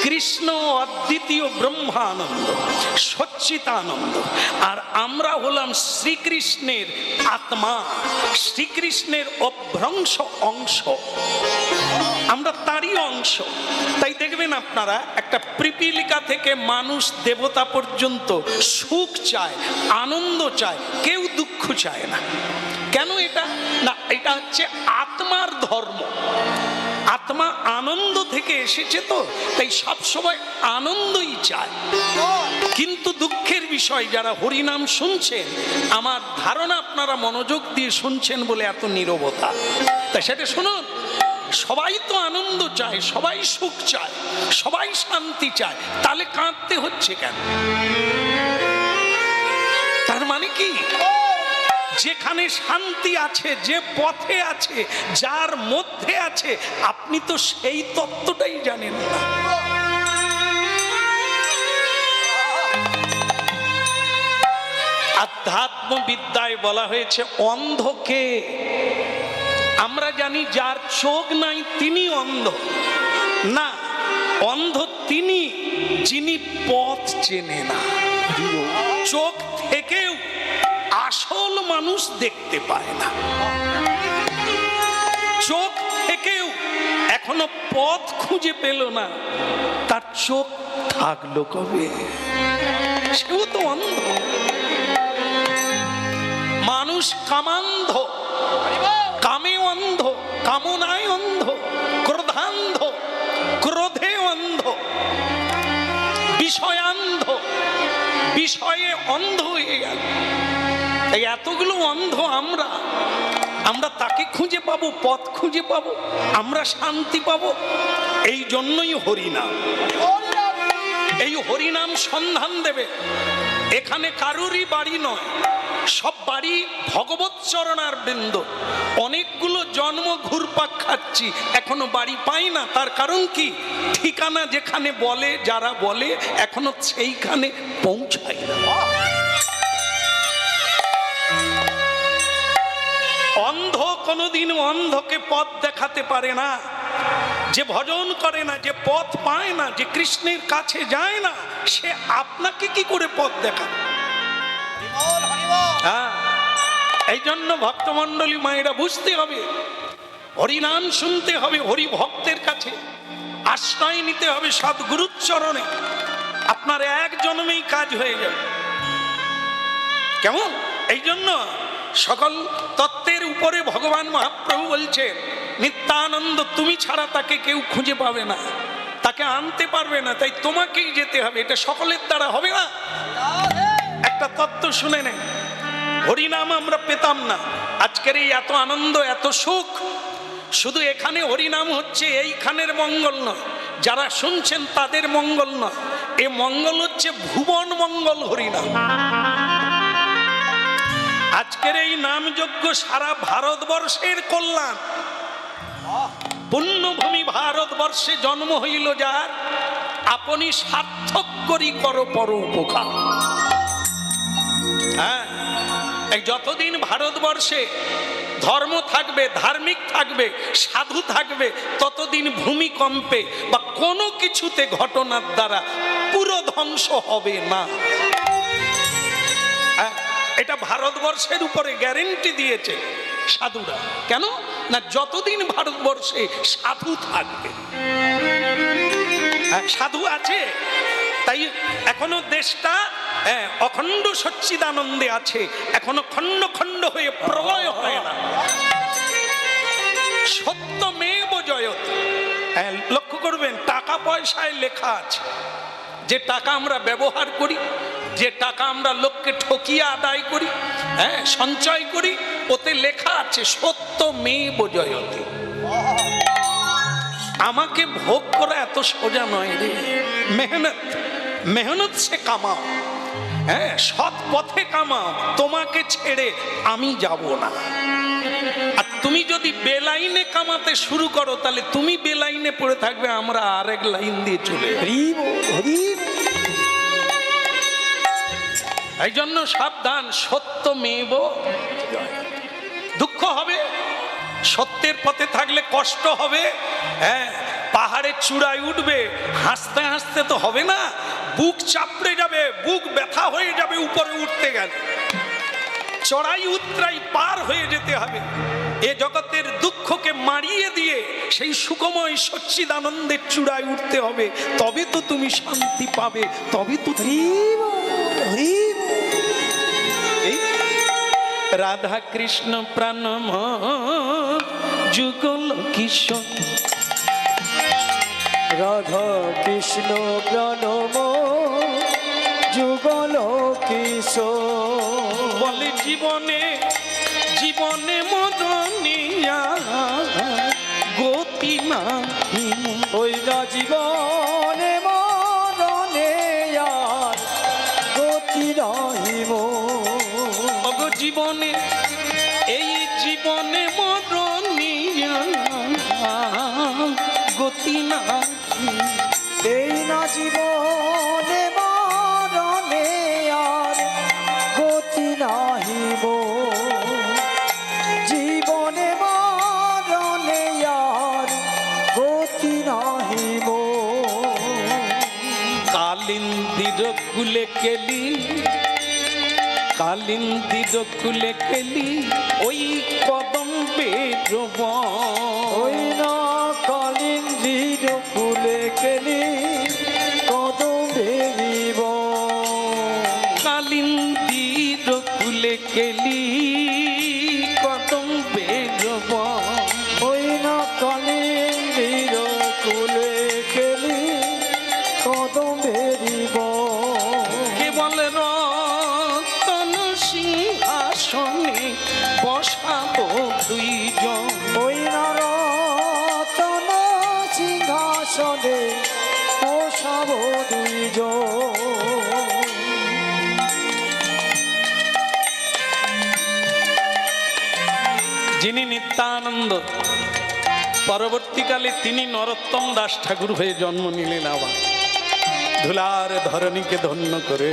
কৃষ্ণ অদ্বিতীয় ব্রহ্মানন্দ, সচ্চিদানন্দ, আর আমরা হলাম শ্রীকৃষ্ণের আত্মা, শ্রীকৃষ্ণের অভ্রংশ অংশ, আমরা তারই অংশ। তাই দেখবেন আপনারা একটা পিপীলিকা থেকে মানুষ দেবতা পর্যন্ত সুখ চায়, আনন্দ চায়, কেউ দুঃখ চায় না। কেন এটা না? এটা হচ্ছে আত্মার ধর্ম। আত্মা আনন্দ থেকে এসেছে, তো তাই সব সময় আনন্দই চায়। কিন্তু দুঃখের বিষয়, যারা হরিনাম শুনছেন, আমার ধারণা আপনারা মনোযোগ দিয়ে শুনছেন বলে এত নীরবতা, তাই সেটা শুনুন। সবাই তো আনন্দ চায়, সবাই সুখ চায়, সবাই শান্তি চায়, তাহলে কাঁদতে হচ্ছে কেন? তার মানে কি? যেখানে শান্তি আছে, যে পথে আছে, যার মধ্যে আছে, আপনি তো সেই তত্ত্বটাই জানেন না। আধ্যাত্মবিদ্যায় বলা হয়েছে অন্ধকে। আমরা জানি যার চোখ নাই তিনি অন্ধ না, অন্ধ তিনি যিনি পথ চেনে না। চোখ থেকেও আসল মানুষ দেখতে পায় না, চোখ থেকেও এখনো পথ খুঁজে পেল না, তার চোখ থাকলো কবে? সেও তো অন্ধ। মানুষ কামান্ধ, কামে অন্ধ, কামনায় অন্ধ, ক্রোধান্ধ, ক্রোধে অন্ধ, বিষয়ান্ধ, বিষয়ে অন্ধ হয়ে গেল। এই এতগুলো অন্ধ আমরা, আমরা তাকে খুঁজে পাবো, পথ খুঁজে পাবো, আমরা শান্তি পাবো। এই জন্যই হরিনাম। এই হরিনাম সন্ধান দেবে। এখানে কারুরই বাড়ি নয়, সব বাড়ি ভগবত চরণার বৃন্দ। অনেকগুলো জন্ম ঘুরপাক খাচ্ছি, এখনো বাড়ি পাই না। তার কারণ কি? ঠিকানা যেখানে বলে, যারা বলে, এখনো সেইখানে পৌঁছাই না। অন্ধ কোনোদিন অন্ধকে পথ দেখাতে পারে না। যে ভজন করে না, যে পথ পায় না, যে কৃষ্ণের কাছে যায় না, সে আপনাকে কি করে পথ দেখাবে? হ্যাঁ, এই জন্য ভক্তমণ্ডলী মায়েরা বুঝতে হবে, হরিনাম শুনতে হবে, হরি ভক্তের কাছে আশ্রয় নিতে হবে, সদ্গুরুর চরণে। আপনার এক জন্মেই কাজ হয়ে যাবে। কেমন? এই জন্য সকল তত্ত্বের উপরে ভগবান মহাপ্রভু বলছেন, নিত্যানন্দ তুমি ছাড়া তাকে কেউ খুঁজে পাবে না, তাকে আনতে পারবে না, তাই তোমাকেই যেতে হবে। এটা সকলের দ্বারা হবে না। একটা তত্ত্ব শুনে নেন, হরিনাম আমরা পেতাম না, আজকের এই এত আনন্দ, এত সুখ, শুধু এখানে হরিনাম হচ্ছে এইখানের মঙ্গল নয়, যারা শুনছেন তাদের মঙ্গল নয়, এ মঙ্গল হচ্ছে ভুবন মঙ্গল হরিনাম। আজকের এই নামযজ্ঞ সারা ভারতবর্ষের কল্যাণ। পুণ্যভূমি ভারতবর্ষে জন্ম হইল যার, আপনি সার্থক করি কর পর উপকার। হ্যাঁ, যতদিন ভারতবর্ষে ধর্ম থাকবে, ধার্মিক থাকবে, সাধু থাকবে, ততদিন ভূমিকম্পে বা কোনো কিছুতে ঘটনার দ্বারা পুরো ধ্বংস হবে না। এটা ভারতবর্ষের উপরে গ্যারেন্টি দিয়েছে সাধুরা। কেন না? যতদিন ভারতবর্ষে সাধু থাকবে, সাধু আছে, তাই এখনো দেশটা অখণ্ড সচ্চিদানন্দে আছে, এখনো খণ্ড খণ্ড হয়ে প্রলয় হয় না। সত্যমেব জয়তে। লক্ষ্য করবেন, টাকা পয়সায় লেখা আছে, যে টাকা আমরা ব্যবহার করি, যে টাকা আমরা লোককে ঠকিয়ে আদায় করি, হ্যাঁ, সঞ্চয় করি, ওতে লেখা আছে সত্যমেব জয়তে। আমাকে ভোগ করা এত সোজা নয় রে। মেহনত, মেহনত সে কামাও, হ্যাঁ, সৎ পথে কামাও, তোমাকে ছেড়ে আমি যাব না। আর তুমি যদি বেলাইনে কামাতে শুরু করো, তাহলে তুমি বেলাইনে পড়ে থাকবে, আমরা আরেক লাইন দিয়ে চলে। এই জন্য সাবধান, সত্যমেব। দুঃখ হবে, সত্যের পথে থাকলে কষ্ট হবে, হ্যাঁ, পাহাড়ের চূড়ায় উঠবে, হাসতে হাসতে তো হবে না, বুক চাপড়ে যাবে, বুক ব্যথা হয়ে যাবে উপরে উঠতে গেলে। চড়াই উতরাই পার হয়ে যেতে হবে। এ জগতের দুঃখকে মারিয়ে দিয়ে সেই সুখময় সচ্চিদানন্দের চূড়ায় উঠতে হবে, তবে তো তুমি শান্তি পাবে, তবে তো। এই রাধা কৃষ্ণ প্রাণম যুগল কিশোর, রাধা কৃষ্ণ প্রাণম যুগল কিশোর। বলে জীবনে জীবনে মদনিয়া গতি নাহি, ওই না জীবনে মরণে আর গতি রহিব। ওগো জীবনে এই জীবনে মদনিয়া গতি নাহি, এই না জীবনে মরণে আর গতি নাহিব। জীবনে মরণে আর গতি নাহিব। কালিন্দির কুলে কেলি, কালিন্দির কুলে কেলি ওই কদম্বের বন, ওই না কালিন্দির ফুলে কেলি কদম্বের বন। কালিন্দির কুলে কেলি কদম্বের বন, ওই না কালিন্দির ফুলে কেলি কদম্বের বন। কেবল রতন সিংহাসনে বসাবো দুইজন, ওই না রতন সিংহাসনে বসাব দুইজন। যিনি নিত্যানন্দ, পরবর্তীকালে তিনি নরোত্তম দাস ঠাকুর হয়ে জন্ম নিলেন। আবার ধুলার ধরণীকে ধন্য করে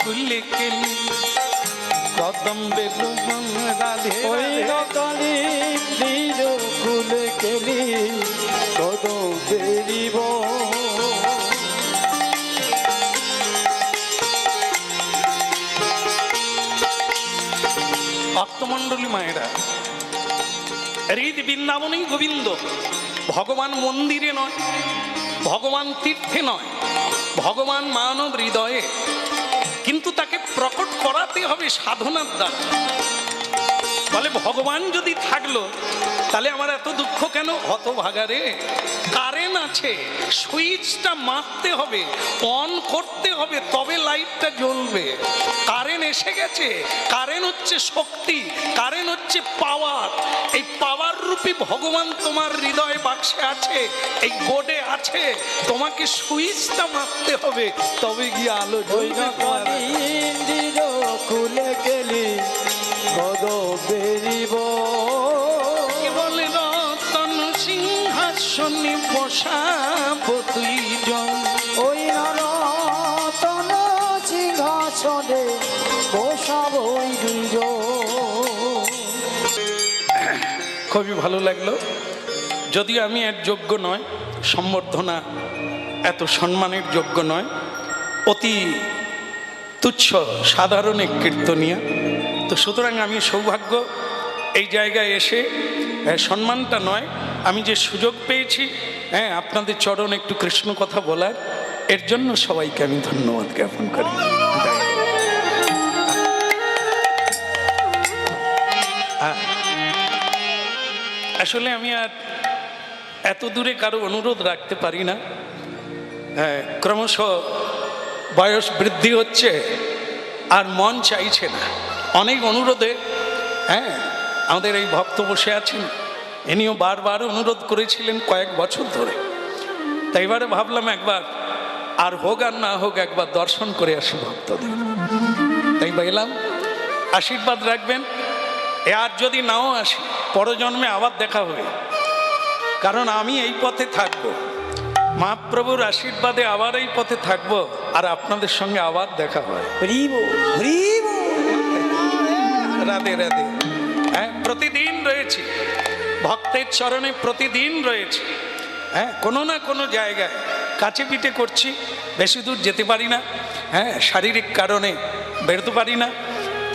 কুলে কেলি কদম্বের বন, রাধে ওই রাধে। না কালিন্দির ফুলে কেলি কদম্বের বন। ভক্তমণ্ডলী মায়েরা, হৃদ বৃন্দাবনেই গোবিন্দ। ভগবান মন্দিরে নয়, ভগবান তীর্থে নয়, ভগবান মানব হৃদয়ে। কিন্তু তাকে প্রকট করাতে হবে সাধনার দ্বারা। বলে ভগবান যদি থাকলো তাহলে আমার এত দুঃখ কেন? হতভাগারে, কারেন্ট আছে, সুইচটা মারতে হবে, অন করতে হবে, তবে লাইটটা জ্বলবে। কারেন্ট এসে গেছে। কারেন্ট হচ্ছে শক্তি, কারেন্ট হচ্ছে পাওয়ার। এই পাওয়ার রূপী ভগবান তোমার হৃদয় বাক্সে আছে, এই গোডে আছে। তোমাকে সুইচটা মারতে হবে, তবে গিয়ে আলো ওই না জ্বলবে। কালিন্দির ফুলে কেলি কদম্বের বন। বলে রতন সিংহাসনে বসাবো দুইজন, ওই না রতন সিংহাসনে বসাব দুইজন। খুবই ভালো লাগলো। যদিও আমি এর যোগ্য নয়, সম্বর্ধনা এত সম্মানের যোগ্য নয়, অতি তুচ্ছ সাধারণ এক কীর্তনিয়া। তো সুতরাং আমি সৌভাগ্য এই জায়গায় এসে সম্মানটা নয়, আমি যে সুযোগ পেয়েছি আপনাদের চরণ একটু কৃষ্ণ কথা বলার, এর জন্য সবাইকে আমি ধন্যবাদ জ্ঞাপন করি। আসলে আমি আর এত দূরে কারো অনুরোধ রাখতে পারি না, ক্রমশ বয়স বৃদ্ধি হচ্ছে আর মন চাইছে না। অনেক অনুরোধে আমাদের এই ভক্ত বসে আছেন, ইনিও বারবার অনুরোধ করেছিলেন কয়েক বছর ধরে। তাই এবারে ভাবলাম একবার আর হোক আর না হোক একবার দর্শন করে আসি ভক্তদের। তাই এলাম, আশীর্বাদ রাখবেন। আর যদি নাও আসি, পরজন্মে আবার দেখা হবে, কারণ আমি এই পথে থাকবো, মহাপ্রভুর আশীর্বাদে আবার এই পথে থাকবো, আর আপনাদের সঙ্গে আবার দেখা হয়। রাধে রাধে। প্রতিদিন রয়েছি ভক্তের চরণে, প্রতিদিন রয়েছে। কোনো না কোনো জায়গায় কাছে পিঠে করছি, বেশি দূর যেতে পারি না, শারীরিক কারণে বেরোতে পারি না,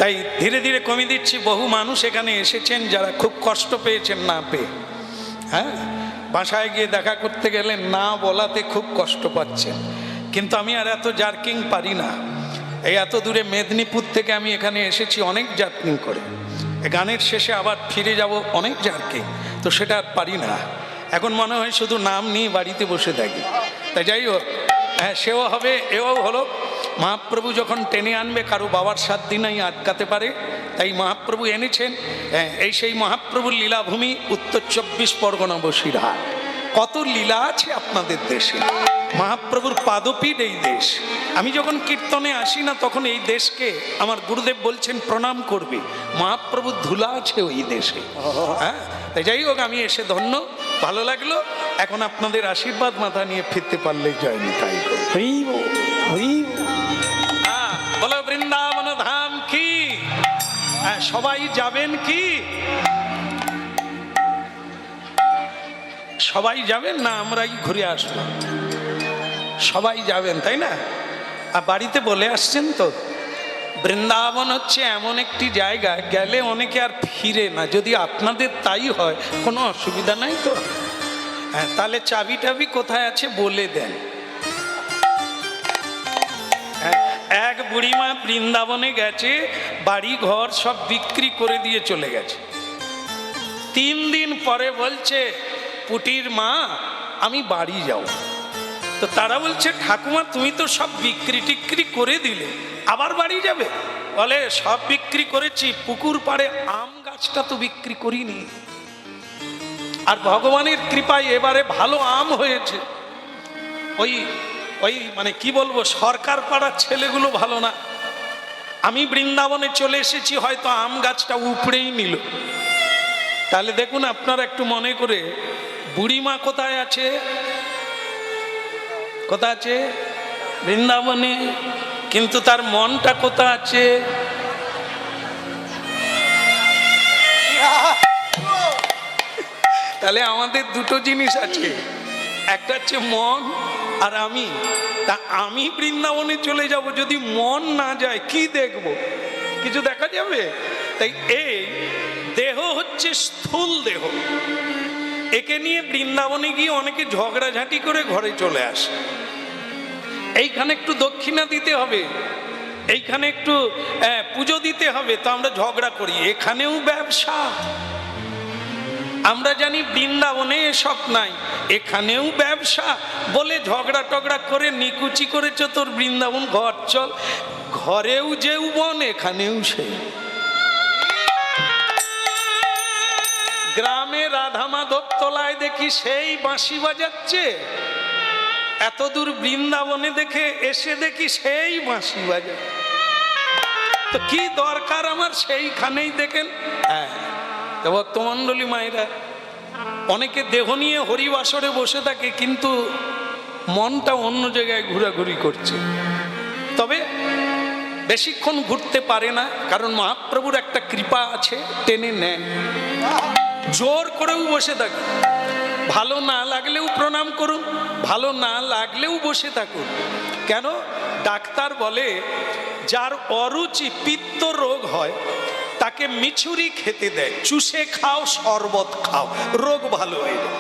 তাই ধীরে ধীরে কমে দিচ্ছি। বহু মানুষ এখানে এসেছেন যারা খুব কষ্ট পেয়েছেন না পেয়ে, বাসায় গিয়ে দেখা করতে গেলে না বলাতে খুব কষ্ট পাচ্ছেন। কিন্তু আমি আর এত জার্কিং পারি না। এই এত দূরে মেদিনীপুর থেকে আমি এখানে এসেছি অনেক জার্কিং করে, গানের শেষে আবার ফিরে যাব অনেক জার্কিং, তো সেটা আর পারি না। এখন মনে হয় শুধু নাম নিয়ে বাড়িতে বসে থাকি। তাই যাই হোক, সেও হবে, এও হলো। মহাপ্রভু যখন টেনে আনবে, কারো বাবার 7 দিনই আটকাতে পারে, তাই মহাপ্রভু এনেছেন। এই সেই মহাপ্রভুর লীলাভূমি উত্তর 24 পরগনা বসিরহাট। কত লীলা আছে আপনাদের দেশে, মহাপ্রভুর পাদপীঠ এই দেশ। আমি যখন কীর্তনে আসি না, তখন এই দেশকে আমার গুরুদেব বলছেন প্রণাম করবে, মহাপ্রভুর ধুলা আছে ওই দেশে। তাই যাই হোক, আমি এসে ধন্য, ভালো লাগলো। এখন আপনাদের আশীর্বাদ মাথা নিয়ে ফিরতে পারলেই জয় নিতাই। বলো বৃন্দাবন ধাম কি। সবাই যাবেন কি? সবাই যাবেন না আমরাই ঘুরে আসবো? সবাই যাবেন, তাই না? আর বাড়িতে বলে আসছেন তো, বৃন্দাবন হচ্ছে এমন একটি জায়গা গেলে অনেকে আর ফিরে না। যদি আপনাদের তাই হয়, কোনো অসুবিধা নাই তো? তাহলে চাবি টাবি কোথায় আছে বলে দেন। এক বুড়িমা বৃন্দাবনে গেছে, বাড়ি ঘর সব বিক্রি করে দিয়ে চলে গেছে। 3 দিন পরে বলছে, পুটির মা আমি বাড়ি যাব। তো তারা বলছে, ঠাকুমা তুমি তো সব বিক্রি টিক্রি করে দিলে, আবার বাড়ি যাবে? বলে, সব বিক্রি করেছি, পুকুর পাড়ে আম গাছটা তো বিক্রি করিনি। আর ভগবানের কৃপায় এবারে ভালো আম হয়েছে। ওই মানে কি বলবো, সরকার পাড়ার ছেলেগুলো ভালো না। আমি বৃন্দাবনে চলে এসেছি, হয়তো আম গাছটা উপড়েই নিল। তাহলে দেখুন আপনারা একটু মনে করে, বুড়িমা কোথায় আছে? কোথায় আছে? বৃন্দাবনে। কিন্তু তার মনটা কোথায় আছে? তাহলে আমাদের দুটো জিনিস আছে, একটা হচ্ছে মন আর আমি। তা আমি বৃন্দাবনে চলে যাব, যদি মন না যায় কি দেখব? কিছু দেখা যাবে? তাই এই দেহ হচ্ছে স্থূল দেহ, একে নিয়ে বৃন্দাবনে গিয়ে অনেকে ঝগড়াঝাঁটি করে ঘরে চলে আসে। এইখানে একটু দক্ষিণা দিতে হবে, এইখানে একটু পুজো দিতে হবে, তো আমরা ঝগড়া করি। এখানেও ব্যবসা। আমরা জানি বৃন্দাবনে এসব নাই, এখানেও ব্যবসা বলে ঝগড়া টগড়া করে নিকুচি করেছ তোর বৃন্দাবন ঘর চল। ঘরেও যৌবন, এখানেও সেই। গ্রামে রাধা মাধব তলায় দেখি সেই বাঁশি বাজাচ্ছে, এত দূর বৃন্দাবনে দেখে এসে দেখি সেই বাঁশি বাজায়। তো কি দরকার আমার সেইখানেই দেখেন। তো ভক্তমণ্ডলী মায়েরা, অনেকে দেহ নিয়ে হরিবাসরে বসে থাকে, কিন্তু মনটা অন্য জায়গায় ঘোরাঘুরি করছে। তবে বেশিক্ষণ ঘুরতে পারে না, কারণ মহাপ্রভুর একটা কৃপা আছে, টেনে নেন। জোর করেও বসে থাকুন, ভালো না লাগলেও প্রণাম করুন, ভালো না লাগলেও বসে থাকুন। কেন? ডাক্তার বলে যার অরুচি পিত্ত রোগ হয় তাকে মিছুরি খেতে দেয়, চুষে খাও, শরবত খাও, রোগ ভালো হয়ে যায়।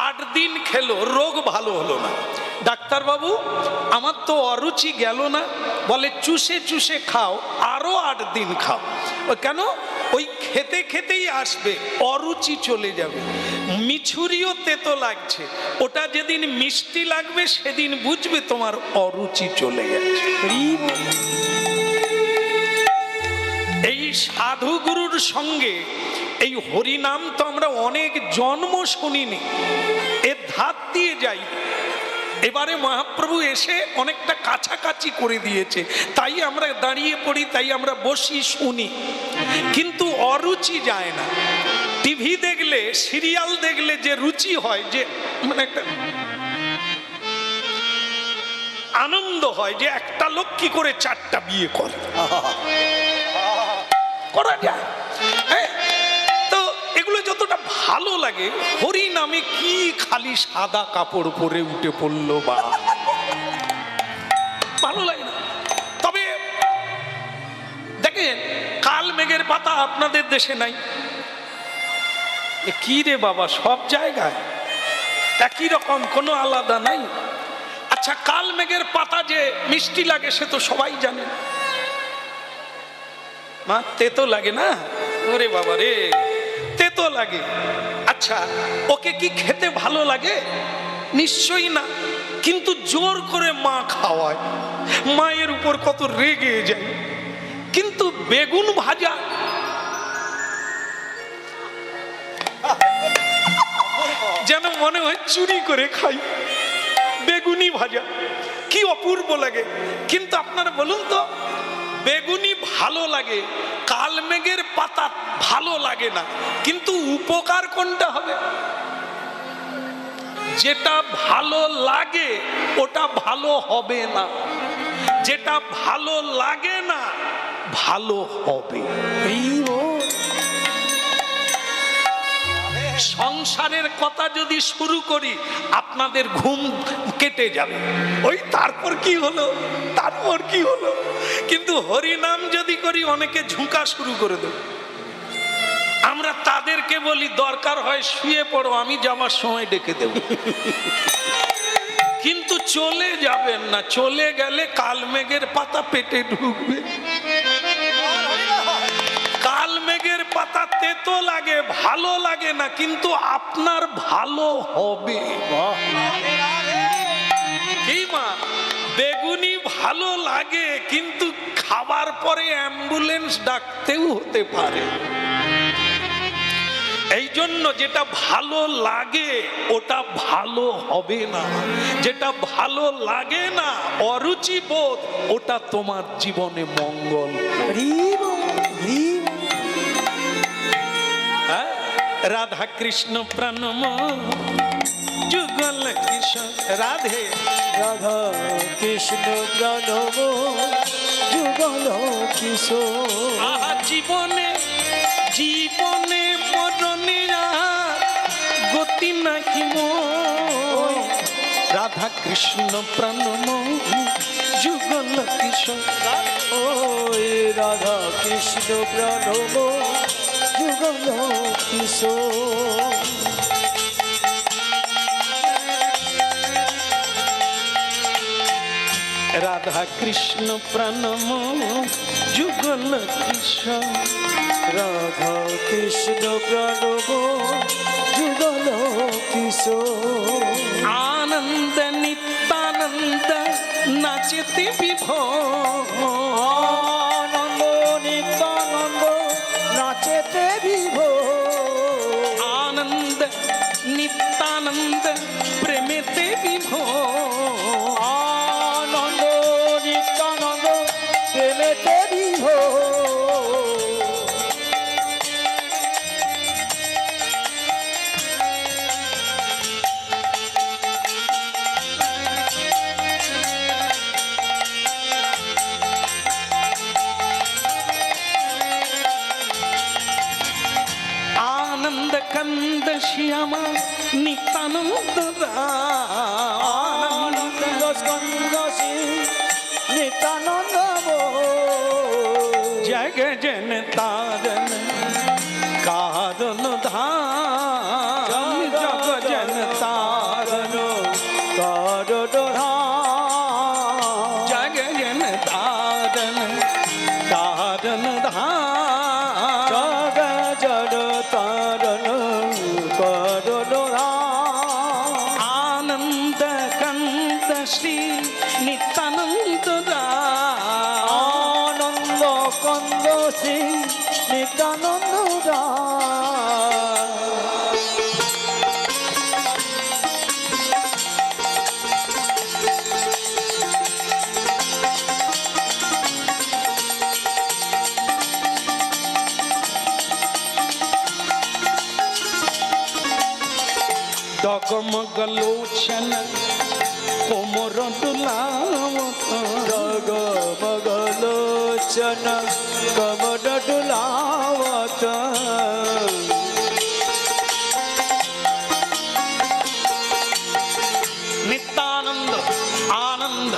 8 দিন খেলো, রোগ ভালো হলো না। ডাক্তারবাবু আমার তো অরুচি গেল না, বলে চুষে চুষে খাও, আরো 8 দিন খাও। কেন? ওই খেতে খেতেই আসবে, অরুচি চলে যাবে। মিছুরিও তেতো লাগছে, ওটা যেদিন মিষ্টি লাগবে সেদিন বুঝবে তোমার অরুচি চলে গেছে। এই সাধুগুরুর সঙ্গে এই হরিনাম তো আমরা অনেক জন্ম শুনিনি, এর ধার দিয়ে যাই। এবারে মহাপ্রভু এসে অনেকটা কাছাকাছি করে দিয়েছে, তাই আমরা দাঁড়িয়ে পড়ি, তাই আমরা বসি শুনি, কিন্তু অরুচি যায় না। টিভি দেখলে, সিরিয়াল দেখলে যে রুচি হয়, যে মানে একটা আনন্দ হয় যে একটা লোক কি করে 4টা বিয়ে করে, করা যায়। হ্যাঁ, তো এগুলো যতটা ভালো লাগে, হরি নামে কি খালি সাদা কাপড় পরে উঠে পড়লো, বা ভালো লাগে না। তবে দেখেন, কাল মেঘের পাতা আপনাদের দেশে নাই, কি রে বাবা, সব জায়গায় একই রকম, কোনো আলাদা নাই। আচ্ছা, কাল মেঘের পাতা যে মিষ্টি লাগে সে তো সবাই জানে, মা তেতো লাগে না? ওরে বাবা রে, তেতো লাগে। আচ্ছা, ওকে কি খেতে ভালো লাগে? নিশ্চয়ই না, কিন্তু জোর করে মা খাওয়ায়, মায়ের উপর কত রেগে যায়। কিন্তু বেগুন ভাজা, যেন মনে হয় চুরি করে খাই। বেগুনি ভাজা কি অপূর্ব লাগে। কিন্তু আপনারা বলুন তো, বেগুনি ভালো লাগে, কালমেঘের পাতা ভালো লাগে না, কিন্তু উপকার কোনটা হবে? যেটা ভালো লাগে ওটা ভালো হবে না, যেটা ভালো লাগে না ভালো হবে। সংসারের কথা যদি শুরু করি আপনাদের ঘুম কেটে যাবে, ওই তারপর কি হলো, তারপর কি হলো। কিন্তু হরিনাম যদি করি অনেকে ঝুঁকা শুরু করে দেব। আমরা তাদেরকে বলি দরকার হয় শুয়ে পড়ো, আমি যাওয়ার সময় ডেকে দেব। কিন্তু চলে যাবেন না, চলে গেলে কালমেঘের পাতা পেটে ঢুকবে। কালমেঘের পাতা তেতো লাগে, ভালো লাগে না, কিন্তু আপনার ভালো হবে। কি মা, বেগুনি ভালো লাগে, কিন্তু খাবার পরে অ্যাম্বুলেন্স ডাকতেও হতে পারে। এই জন্য যেটা ভালো লাগে ওটা ভালো হবে না, যেটা ভালো লাগে না, অরুচি বোধ, ওটা তোমার জীবনে মঙ্গল। রাধা কৃষ্ণ প্রণম যুগল কিশোর, রাধে রাধা কৃষ্ণ প্রণম যুগল কিশোর। আহা জীবনে জীবনে মরণে গতি নাকি মোর। রাধা কৃষ্ণ প্রণম যুগল কিশোর। ওই রাধা কৃষ্ণ প্রণম যুগল কিশোর। রাধা কৃষ্ণ প্রণম যুগল কিশোর। রাধা কৃষ্ণ প্রণব যুগল কিশোর। আনন্দ নিত্যানন্দ নাচতে বিভোর। আনন্দ নিত্যানন্দ নাচেতে বিভোর। আনন্দ নিত্যানন্দ প্রেমেতে বিভোর। আনন্দ নিত্যানন্দ প্রেমেতে বিভোর। নিত্যানন্দ আনন্দ স্কন্দ শ্রী নিত্যানন্দ জগ জন তারন কারণ ধাম জগ জন তারন জগ জন তারন কারণ ধাম জগ জড় তারণ করণ আনন্দ কন্দ শ্রী নিত্যানন্দ আনন্দ কন্দ শ্রী নিত্যানন্দ ডগমগ লোচন কোমর ডুলাওত জগ মগলোচন কমল ডুলাওত নিত্যানন্দ আনন্দ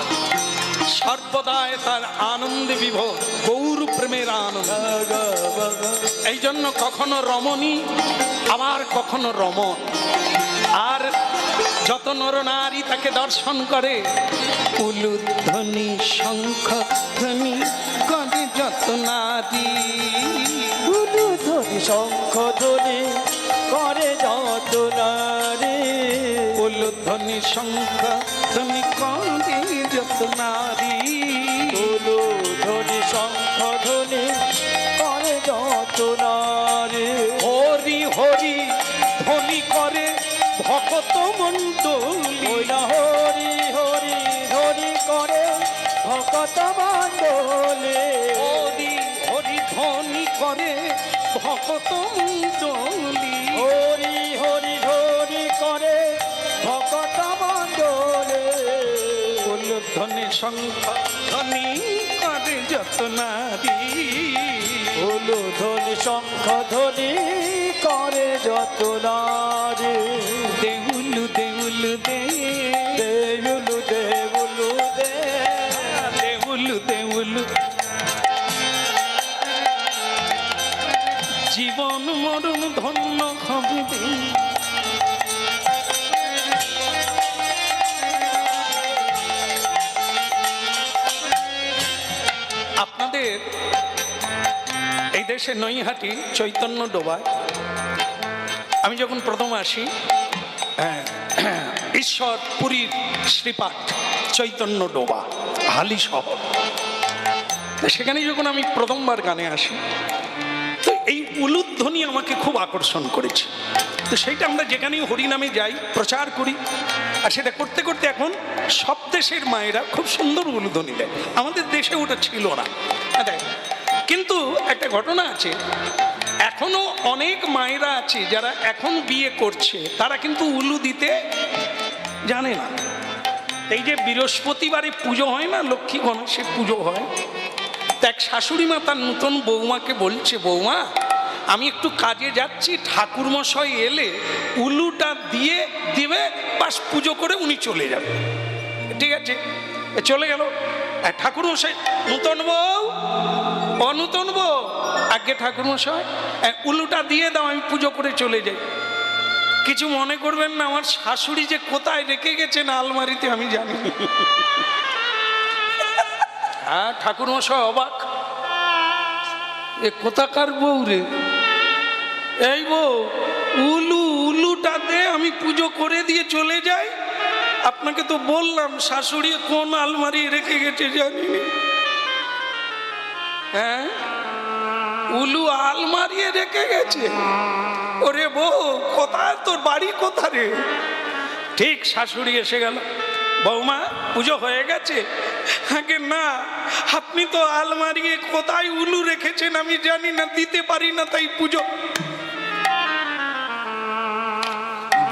সর্বদায় তার আনন্দে বিভোর গৌর প্রেমের আনন্দ। এই জন্য কখনো রমণী আবার কখনো রমণ। আর যত নর নারী তাকে দর্শন করে উলুধ্বনি শঙ্খ ধ্বনি করে যত নারী ধ্বনি শঙ্খ ধ্বনি করে যত নারী উলুধ্বনি শঙ্খ ধ্বনি করে যত নারী ধ্বনি শঙ্খ ধ্বনি করে যত নারী হরি হরি ধ্বনি করে ভকত মণ্ডলী হরি হরি হরি করে ভকত মণ্ডলে হরি হরি ধ্বনি করে ভকত মণ্ডলী হরি হরি হরি করে ভকত মণ্ডলে উলুধ্বনি শঙ্খ ধ্বনি করে যত নারী ধ্বনি শঙ্খ ধ্বনি করে যত নারী দেউলু দেউলু দে দেউলু দেউলু দে দেউলু দেউলু জীবন মরণ ধন্য হবে দে। আপনাদের এই দেশে নৈহাটি চৈতন্য ডোবায় আমি যখন প্রথম আসি ঈশ্বর পুরীর শ্রীপাঠ চৈতন্য ডোবা হালি শহর, তো সেখানে যখন আমি প্রথমবার গানে আসি তো এই উলুধ্বনি আমাকে খুব আকর্ষণ করেছে। তো সেইটা আমরা যেখানেই হরিনামে যাই প্রচার করি, আর সেটা করতে করতে এখন সব দেশের মায়েরা খুব সুন্দর উলুধ্বনি দেয়। আমাদের দেশে ওটা ছিল না। কিন্তু একটা ঘটনা আছে, এখনো অনেক মায়েরা আছে যারা এখন বিয়ে করছে, তারা কিন্তু উলু দিতে জানে না। এই যে বৃহস্পতিবারে পুজো হয় না, লক্ষ্মী গণেশের পুজো হয়, তা এক শাশুড়ি মা তার নতুন বৌমাকে বলছে, বৌমা আমি একটু কাজে যাচ্ছি, ঠাকুরমশাই এলে উলুটা দিয়ে দিবে, বাস পুজো করে উনি চলে যাবে। ঠিক আছে, চলে গেল। ঠাকুরমশাই, নূতন বউ, অনূতন বউ, আগে ঠাকুরমশাই উলুটা দিয়ে দাও, আমি পুজো করে চলে যাই। কিছু মনে করবেন না, আমার শাশুড়ি যে কোথায় রেখে গেছেন আলমারিতে আমি জানি। হ্যাঁ, ঠাকুরমশাই অবাক, এ কোথাকার বউ রে? এই বউ, উলুটা দে, আমি পুজো করে দিয়ে চলে যাই। আপনাকে তো বললাম শাশুড়ি কোন আলমারি রেখে গেছে জানি না। হ্যাঁ, উলু আলমারি রেখে গেছে। ওরে বউ, কোথায় তোর বাড়ি, কোথা রে? ঠিক শাশুড়ি এসে গেল, বৌমা পুজো হয়ে গেছে? আগে না, আপনি তো আলমারি কোথায় উলু রেখেছেন আমি জানি না, দিতে পারি না, তাই পুজো।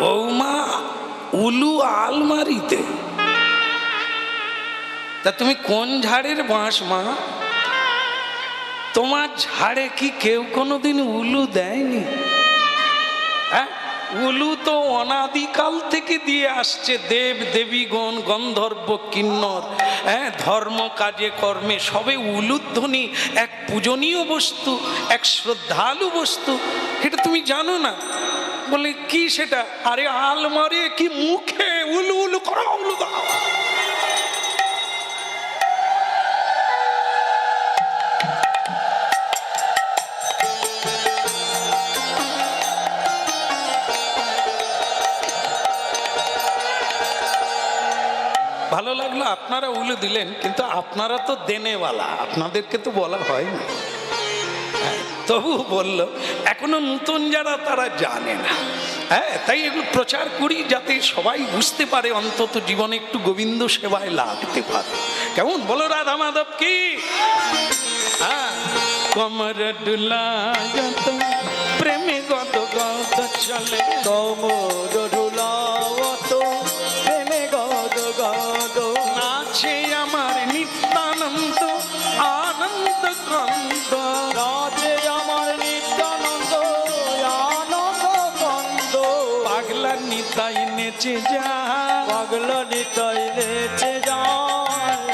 বৌমা, উলু আলমারিতে? তা তুমি কোন ঝাড়ের বাঁশ মা? তোমার ঝাড়ে কি কেউ কোনোদিন উলু দেয়নি? হ্যাঁ, উলু তো অনাদিকাল থেকে দিয়ে আসছে, দেব দেবীগণ গন্ধর্ব কিন্নর, ধর্ম কাজে কর্মে সবে উলুধ্বনি এক পূজনীয় বস্তু, এক শ্রদ্ধালু বস্তু। এটা তুমি জানো না? বলে কি সেটা? আরে আলমারে কি মুখে উলু উলু করা, উলু দাও। ভালো লাগলো আপনারা উলু দিলেন, কিন্তু আপনারা তো দেনেওয়ালা, আপনাদেরকে তো বলা হয়নি। তবু বলল, এখনো নতুন যারা তারা জানে না, তাই এগুলো প্রচার করি যাতে সবাই বুঝতে পারে, অন্তত জীবনে একটু গোবিন্দ সেবায় লাগতে পারে। কেমন বলো? রাধা মাধব কি? কমর ডুলায়ত প্রেমে গদ গদ চলে, কমর ডুলায়ত প্রেমে গদ গদ, নাচে আমার নিত্যানন্দ আনন্দ কন্দ, নাচে আমার নিত্যানন্দ আনন্দ কন্দ, পাগলা নিতাই নেচে যায়, পাগলা নিতাই নেচে যায়,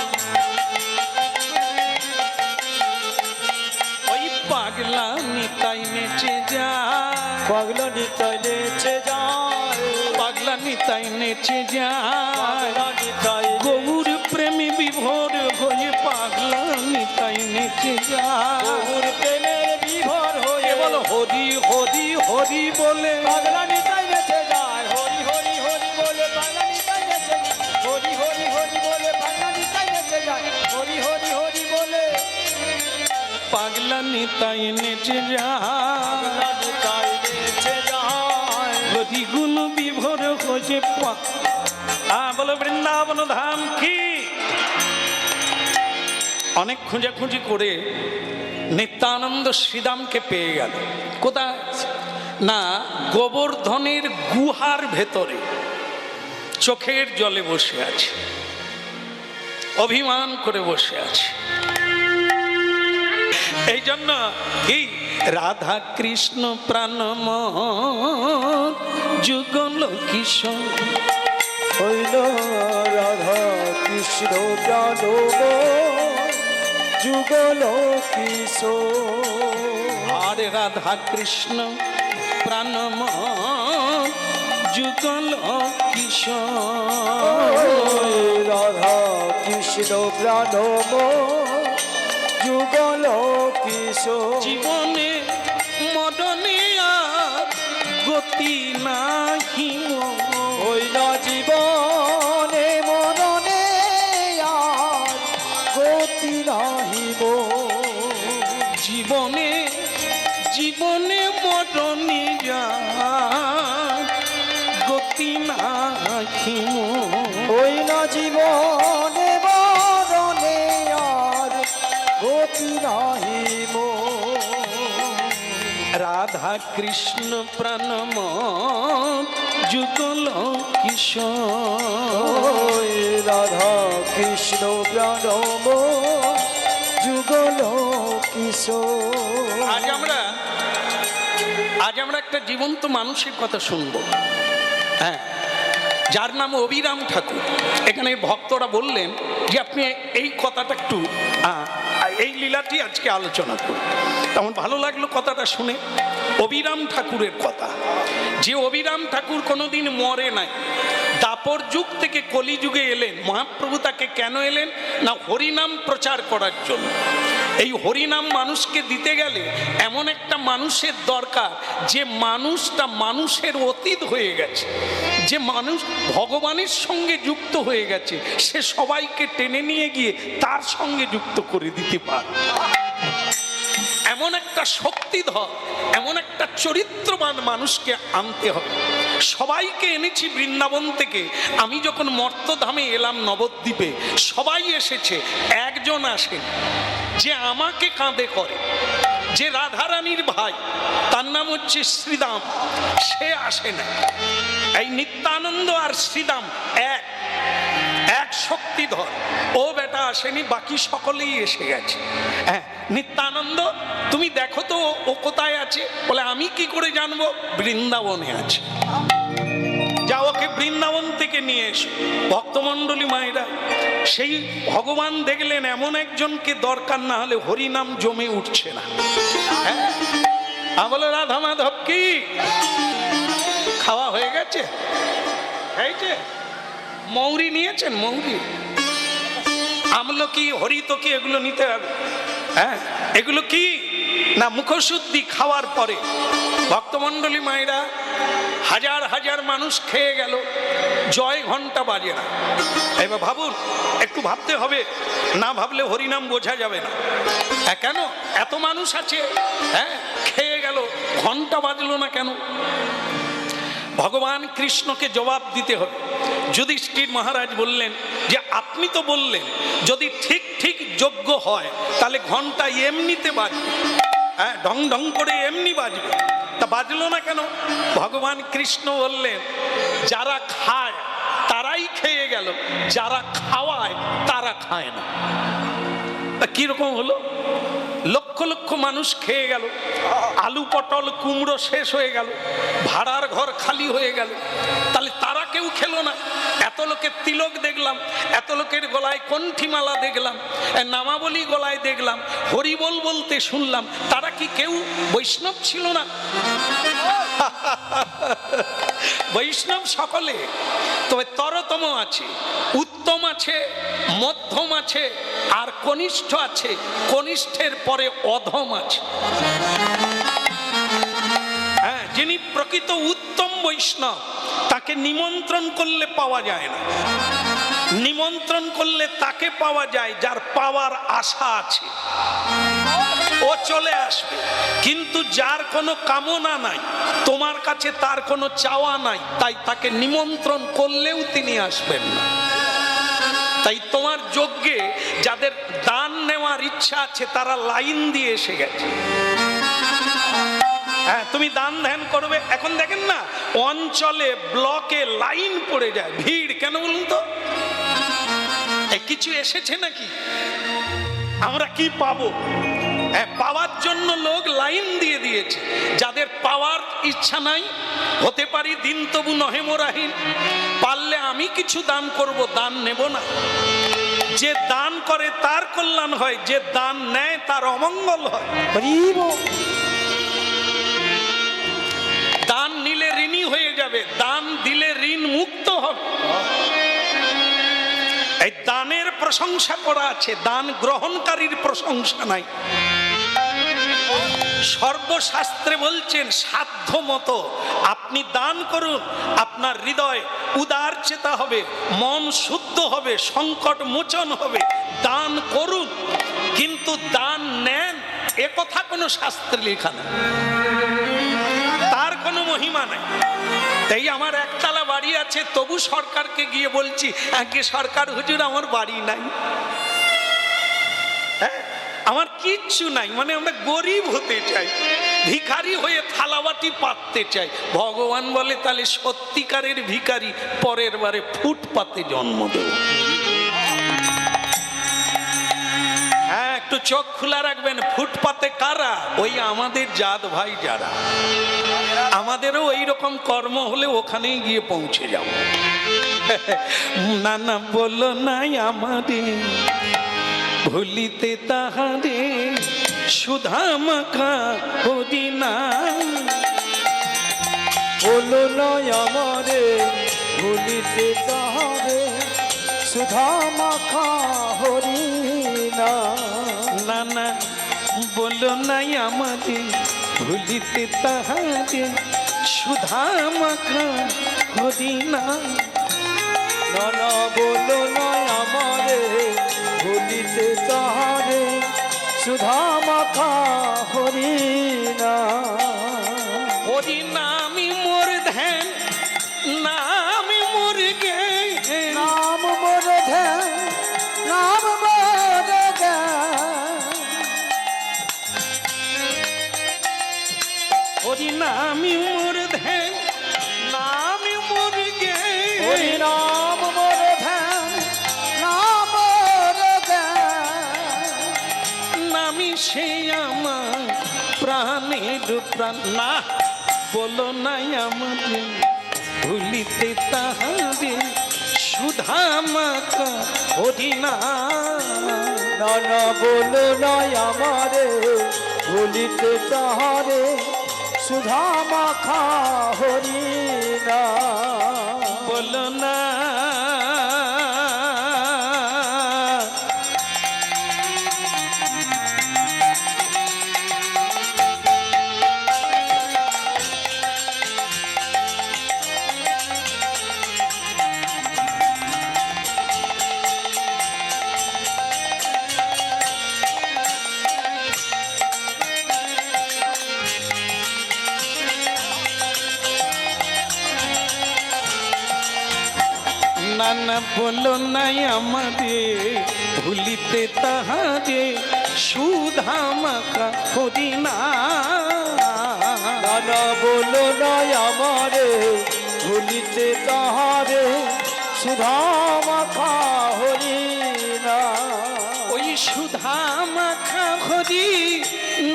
ওই পাগলা নিতাই নেচে যায়, পাগলা নিতাই নেচে যায়, পাগলা নিতাই নেচে যায়, পাগলা নিতাই গৌর প্রেমে বিভোর হয়ে পাগলা নিতাই নেচে যায়। গৌর প্রেমের বিভোর হয়ে বলো হরি হরি হরি বলে, পাগলা নিতাই নেচে যায়, হরি হরি হরি বলে পাগলা নিতাই নেচে যায়, হরি হরি হরি বলে পাগলা নিতাই নেচে যায়, হরি হরি হরি বলে পাগলা নিতাই নেচে যায়, পাগলা নিতাই নেচে যায়, হরি গুণ বিভোর হয়ে বলো বৃন্দাবন ধাম কি। অনেক খোঁজাখুঁজি করে নিত্যানন্দ শ্রীদামকে পেয়ে গেল। কোথায়? না, গোবর্ধনের গুহার ভেতরে চোখের জলে বসে আছে, অভিমান করে বসে আছে। এই জন্য কি রাধা কৃষ্ণ প্রাণমোহন যুগল কিশোর, হইল রাধা কৃষ্ণ প্রাণ যুগল কিশোর, আরে রাধা কৃষ্ণ প্রাণমোহন যুগল কিশোর, রাধা কৃষ্ণ প্রাণ যুগল কিশোর, জীবনে মরণে আর গতি নাহি হইল জীবনে মরণে আর গতি নাহিব, জীবনে জীবনে মরণে যার গতি নাহি হইল জীবনে মরণে আর গতি নাহিব, রাধা কৃষ্ণ প্রাণমোহন যুগল কিশোর, রাধা কৃষ্ণ প্রাণ যুগল কিশোর। আজ আমরা একটা জীবন্ত মানুষের কথা শুনবো, যার নাম অবিরাম ঠাকুর। এখানে ভক্তরা বললেন যে আপনি এই কথাটা একটু এই লীলাটি আজকে আলোচনা করুন। তেমন ভালো লাগলো কথাটা শুনে। অবিরাম ঠাকুরের কথা, যে অবিরাম ঠাকুর কোনোদিন মরে নাই, দাপর যুগ থেকে কলিযুগে এলেন। মহাপ্রভু তাকে কেন এলেন? না হরিনাম প্রচার করার জন্য। এই হরিনাম মানুষকে দিতে গেলে এমন একটা মানুষের দরকার যে মানুষটা মানুষের অতীত হয়ে গেছে, যে মানুষ ভগবানের সঙ্গে যুক্ত হয়ে গেছে, সে সবাইকে টেনে নিয়ে গিয়ে তার সঙ্গে যুক্ত করে দিতে পারে। এমন একটা শক্তিধর, এমন একটা চরিত্রবান মানুষকে আনতে হবে। সবাইকে এনেছি বৃন্দাবন থেকে। আমি যখন মর্তধামে এলাম নবদ্বীপে, সবাই এসেছে, একজন আসেন যে আমাকে কাঁধে করে, যে রাধারানীর ভাই, তার নাম হচ্ছে শ্রীদাম, সে আসে না। এই নিত্যানন্দ আর শ্রীদাম এক শক্তিধর। ও বেটা আসেনি, বাকি সকলেই এসে গেছে। নিত্যানন্দ তুমি দেখো তো ও কোথায় আছে। বলে আমি কি করে জানবো, বৃন্দাবনে আছে। যা ওকে বৃন্দাবন থেকে নিয়ে এসো। ভক্তমণ্ডলী মায়েরা, সেই ভগবান দেখলেন এমন একজনকে দরকার, না হলে হরিনাম জমে উঠছে না। হ্যাঁ, বলে রাধা মাধব কি খাওয়া হয়ে গেছে? হয়েছে? মৌরি নিয়েছেন? মৌরি, আমলকি, হরিতকি এগুলো নিতে হবে। হ্যাঁ, এগুলো কি না মুখশুদ্ধি খাওয়ার পরে। ভক্তমণ্ডলী মায়েরা, হাজার হাজার মানুষ খেয়ে গেল, জয় ঘন্টা বাজে না। এবার ভাবুন, একটু ভাবতে হবে, না ভাবলে হরিনাম বোঝা যাবে না। হ্যাঁ, কেন এত মানুষ আছে, হ্যাঁ খেয়ে গেল, ঘন্টা বাজলো না কেন? ভগবান কৃষ্ণকে জবাব দিতে হবে। যুধিষ্ঠির মহারাজ বললেন যে আপনি তো বললেন যদি ঠিক ঠিক যোগ্য হয় তাহলে ঘন্টা এমনিতে বাজবে, হ্যাঁ ঢং ঢং করে এমনি বাজবে, তা বাজলো না কেন? ভগবান কৃষ্ণ বললেন যারা খায় তারাই খেয়ে গেল, যারা খাওয়ায় তারা খায় না। তা কিরকম হলো? লক্ষ লক্ষ মানুষ খেয়ে গেল, আলু পটল কুমড়ো শেষ হয়ে গেল, ভাড়ার ঘর খালি হয়ে গেল, তাহলে তারা কেউ খেলো না। এত লোকের তিলক দেখলাম, এত লোকের গলায় কণ্ঠিমালা দেখলাম, নামাবলী গলায় দেখলাম, হরিবোল বলতে শুনলাম, তারা কি কেউ বৈষ্ণব ছিল না? বৈষ্ণব সকলে, তবে তরতম আছে, উত্তম আছে, মধ্যম আছে, আর কনিষ্ঠ আছে, কনিষ্ঠের পরে অধম আছে। হ্যাঁ, যিনি প্রকৃত উত্তম বৈষ্ণব তাকে নিমন্ত্রণ করলে পাওয়া যায় না। নিমন্ত্রণ করলে তাকে পাওয়া যায় যার পাওয়ার আশা আছে, ও চলে আসবে। কিন্তু যার কোনো কামনা নাই, তোমার কাছে তার কোনো চাওয়া নাই, তাই তাকে নিমন্ত্রণ করলেও তিনি আসবেন না। তাই তোমার যজ্ঞে যাদের দান নেওয়ার ইচ্ছা আছে তারা লাইন দিয়ে এসে গেছে। হ্যাঁ, তুমি দান ধ্যান করবে, এখন দেখেন না অঞ্চলে ব্লকে লাইন পড়ে যায়, ভিড়। কেন বলুন তো? কিছু এসেছে নাকি? আমরা কি পাবো? পাওয়ার জন্য লোক লাইন দিয়ে দিয়েছে। যাদের পাওয়ার ইচ্ছা নাই, হতে পারি দিন তবু নহে মোরাহীন, পারলে আমি কিছু দান করব, দান নেব না। যে দান করে তার কল্যাণ হয়, যে দান নেয় তার অমঙ্গল হয়। দান নিলে ঋণী হয়ে যাবে, দান দিলে ঋণ মুক্ত হবে। এই দানের প্রশংসা করা আছে, দান গ্রহণকারীর প্রশংসা নাই। সর্বশাস্ত্রে বলছেন সাধ্য মতো আপনি দান করুন, আপনার হৃদয় উদার চেতা হবে, মন শুদ্ধ হবে, সংকট মোচন হবে। দান করুন, কিন্তু দান নেন এ কথা কোনো শাস্ত্রে লেখা নেই, তার কোনো মহিমা নাই। তাই আমার একতলা বাড়ি আছে, তবু সরকারকে গিয়ে বলছি আগে সরকার হুজুর আমার বাড়ি নাই, হ্যাঁ আমার কিচ্ছু নাই, মানে আমরা গরিব হতে চাই, ভিখারি হয়ে থালাবাটি পাততে চাই। ভগবান বলে তাহলে সত্যিকারের ভিখারি পরের বারে ফুটপাতে জন্ম দেব। হ্যাঁ, একটু চোখ খোলা রাখবেন, ফুটপাতে কারা? ওই আমাদের জাত ভাই যারা, আমাদেরও এইরকম কর্ম হলে ওখানেই গিয়ে পৌঁছে যাব। না না বলো নাই আমাদের ভুলিতে তাহারে সুধা মাখা হরি নাম। বলো নয় আমারে ভুলিতে তাহারে সুধা মাখা হরি নাম। না না বলো নাই আমাদের ভুলিতে তাহারে সুধা মাখা হরি নাম। না না বলো নয় আমারে ভুলিতে তাহারে সুধা মাখা হরি নাম। হরি নামি মোর ধ্যান, নামি মোর জ্ঞান, নাম মোর ধ্যান, নাম মোর জ্ঞান। হরি নামি মোর ধ্যান, নামি মোর জ্ঞান, হরি নাম মোর ধ্যান, নাম মোর জ্ঞান। নামি সে প্রাণের প্রাণ না বলো নাই আমাদের ভুলিতে তাহারে সুধা মাখা হরিনা না না বলো নয় আমারে ভুলিতে তাহারে সুধা মাখা হরিনা বলো না না না বলো নাই আমাদের ভুলিতে তাহারে সুধা মাখা হরিনা না না বলো নয় আমারে ভুলিতে তাহারে সুধা মাখা হরিনা ওই সুধা মাখা হরি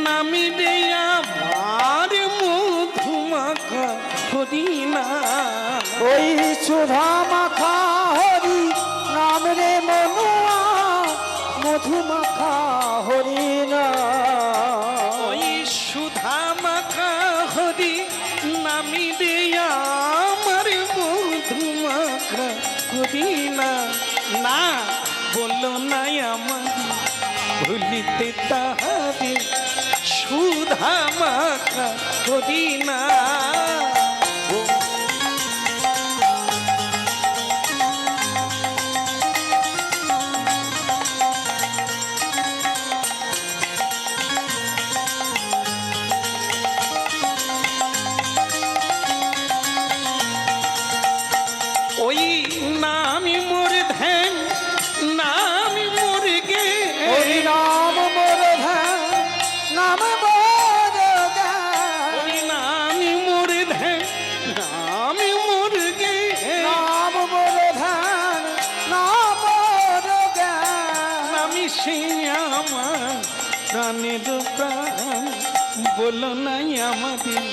নামি রে আমার মধু মাখা হরিনা ওই সুধা মাখা হরি নাম রে মনুয়া মধু মাখা হরিনা ওই সুধা মাখা হরি নামি রে আমার মধু মাখা হরিনা না বললো নাই আমার ভুলিতে তাহারে সুধা মাখা হরিনা ওই নামি মোর ধ্যান নামি মোর গে হরি নাম মোর ধ্যান নাম মোর ধ্যান ওই নামি মোর ধ্যান নামি মোর গে নাম মোর ধ্যান নাম মোর জ্ঞান নামি সে আমার প্রাণের প্রাণ বলো নাই আমাদের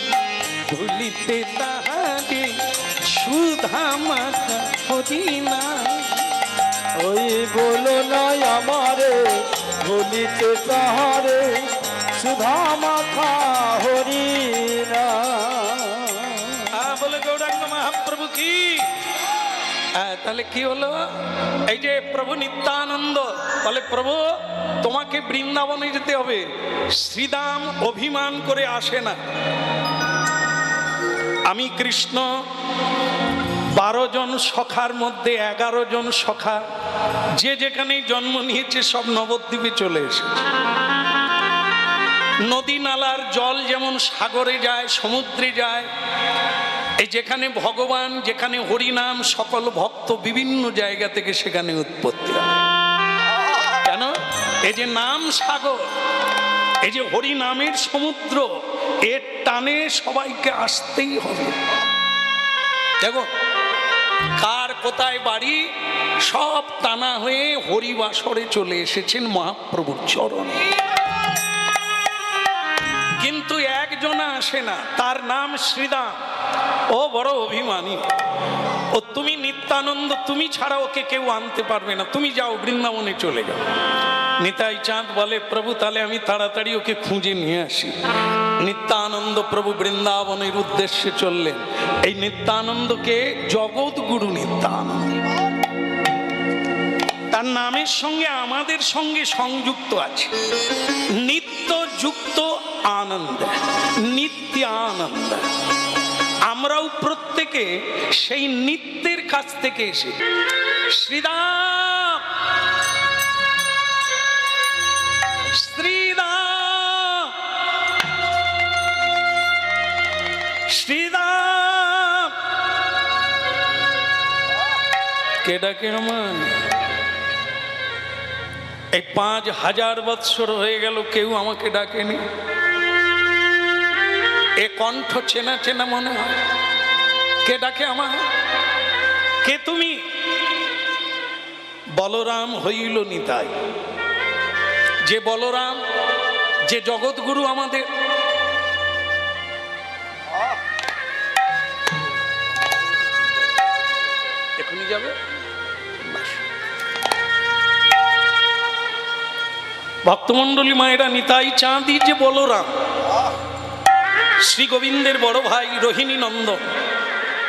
ভুলিতে তাহারে সুধা মাখা হরিনা ওই বলো নয় আমারে ভুলিতে তাহারে সুধা মাখা হরিনা বলে গৌরাঙ্গ মহাপ্রভু কি তাহলে কি হলো এই যে প্রভু নিত্যানন্দ বলে প্রভু তোমাকে বৃন্দাবনে যেতে হবে শ্রীদাম অভিমান করে আসে না আমি কৃষ্ণ 12 জন সখার মধ্যে 11 জন সখা যে যেখানেই জন্ম নিয়েছে সব নবদ্বীপে চলে এসেছে নদী নালার জল যেমন সাগরে যায় সমুদ্রে যায় এই যেখানে ভগবান যেখানে হরিনাম সকল ভক্ত বিভিন্ন জায়গা থেকে সেখানে উৎপত্তি হয় কেন এই যে নাম সাগর এই যে হরিনামের সমুদ্র এর টানে সবাইকে আসতেই হবে দেখো কার কোথায় বাড়ি সব টানা হয়ে হরিবাসরে চলে এসেছেন মহাপ্রভুর চরণে কিন্তু একজনা আসে না তার নাম শ্রীদাম ও বড় অভিমানী ও তুমি নিত্যানন্দ তুমি ছাড়া ওকে কেউ আনতে পারবে না তুমি যাও বৃন্দাবনে চলে যাও নিতাই চাঁদ বলে প্রভু তাহলে আমি তাড়াতাড়ি ওকে খুঁজে নিয়ে আসি নিত্যানন্দ প্রভু বৃন্দাবনের উদ্দেশ্যে চললেন এই নিত্যানন্দকে জগৎগুরু নিত্যানন্দ তার নামের সঙ্গে আমাদের সঙ্গে সংযুক্ত আছে নিত্যযুক্ত আনন্দ নিত্য আনন্দ আমরাও প্রত্যেকে সেই নিত্যের কাছ থেকে এসে শ্রীদাম শ্রীদাম শ্রীদাম কে ডাকে আমার এই 5000 বৎসর হয়ে গেল কেউ আমাকে ডাকেনি এ কণ্ঠ চেনা চেনা মনে হয় কে ডাকে আমার কে তুমি বলরাম হইল নিতাই যে বলরাম যে জগৎগুরু আমাদের এখনই যাবে। বাস। ভক্তমণ্ডলী মায়েরা, নিতাই চাঁদি যে বলরাম, শ্রী গোবিন্দের বড় ভাই রোহিণী নন্দন,